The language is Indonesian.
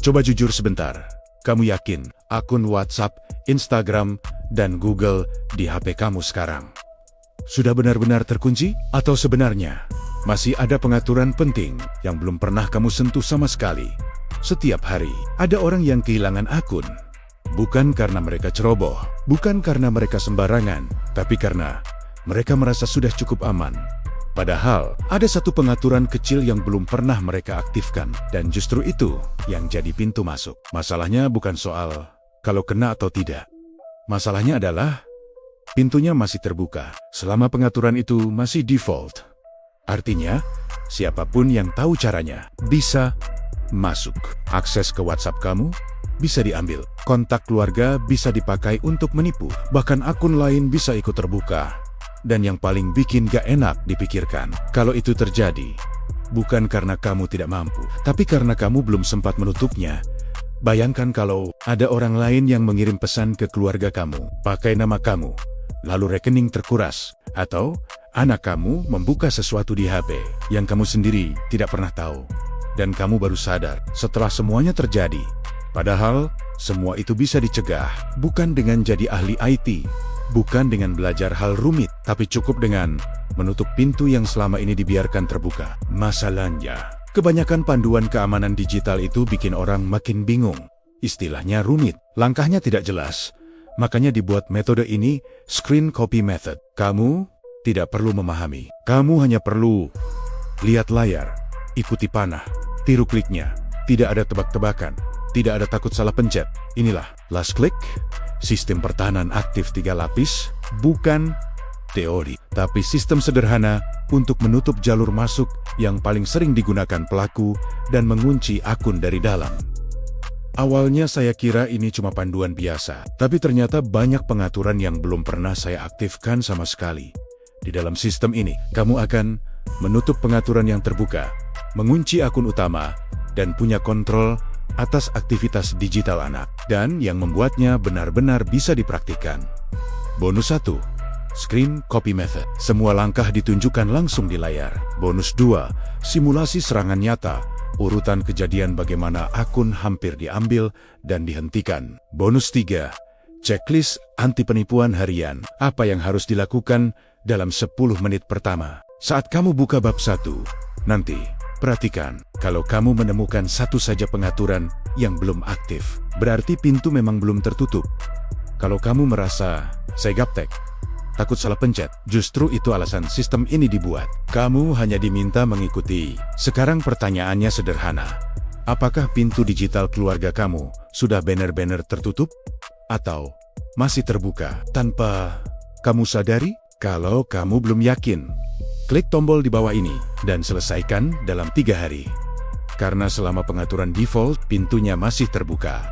Coba jujur sebentar. Kamu yakin akun WhatsApp, Instagram, dan Google di HP kamu sekarang sudah benar-benar terkunci? Atau sebenarnya masih ada pengaturan penting yang belum pernah kamu sentuh sama sekali? Setiap hari ada orang yang kehilangan akun. Bukan karena mereka ceroboh, bukan karena mereka sembarangan, tapi karena mereka merasa sudah cukup aman. Padahal, ada satu pengaturan kecil yang belum pernah mereka aktifkan, dan justru itu yang jadi pintu masuk. Masalahnya bukan soal kalau kena atau tidak. Masalahnya adalah pintunya masih terbuka, selama pengaturan itu masih default. Artinya, siapapun yang tahu caranya bisa masuk. Akses ke WhatsApp kamu bisa diambil, kontak keluarga bisa dipakai untuk menipu, bahkan akun lain bisa ikut terbuka. Dan yang paling bikin gak enak dipikirkan, kalau itu terjadi, bukan karena kamu tidak mampu, tapi karena kamu belum sempat menutupnya. Bayangkan kalau ada orang lain yang mengirim pesan ke keluarga kamu, pakai nama kamu, lalu rekening terkuras, atau anak kamu membuka sesuatu di HP yang kamu sendiri tidak pernah tahu. Dan kamu baru sadar setelah semuanya terjadi. Padahal, semua itu bisa dicegah, bukan dengan jadi ahli IT, bukan dengan belajar hal rumit, tapi cukup dengan menutup pintu yang selama ini dibiarkan terbuka. Masalahnya, kebanyakan panduan keamanan digital itu bikin orang makin bingung. Istilahnya rumit, langkahnya tidak jelas. Makanya dibuat metode ini, screen copy method. Kamu tidak perlu memahami. Kamu hanya perlu lihat layar, ikuti panah, tiru kliknya. Tidak ada tebak-tebakan, tidak ada takut salah pencet. Inilah last click. Sistem pertahanan aktif 3 lapis, bukan teori, tapi sistem sederhana untuk menutup jalur masuk yang paling sering digunakan pelaku dan mengunci akun dari dalam. Awalnya saya kira ini cuma panduan biasa, tapi ternyata banyak pengaturan yang belum pernah saya aktifkan sama sekali. Di dalam sistem ini, kamu akan menutup pengaturan yang terbuka, mengunci akun utama, dan punya kontrol atas aktivitas digital anak, dan yang membuatnya benar-benar bisa dipraktikkan. Bonus 1. Screen Copy Method. Semua langkah ditunjukkan langsung di layar. Bonus 2. Simulasi serangan nyata. Urutan kejadian bagaimana akun hampir diambil dan dihentikan. Bonus 3. Checklist anti penipuan harian. Apa yang harus dilakukan dalam 10 menit pertama. Saat kamu buka bab 1, nanti perhatikan, kalau kamu menemukan satu saja pengaturan yang belum aktif, berarti pintu memang belum tertutup. Kalau kamu merasa, saya gaptek, takut salah pencet, justru itu alasan sistem ini dibuat. Kamu hanya diminta mengikuti. Sekarang pertanyaannya sederhana. Apakah pintu digital keluarga kamu sudah benar-benar tertutup? Atau masih terbuka tanpa kamu sadari? Kalau kamu belum yakin, klik tombol di bawah ini dan selesaikan dalam 3 hari. Karena selama pengaturan default, pintunya masih terbuka.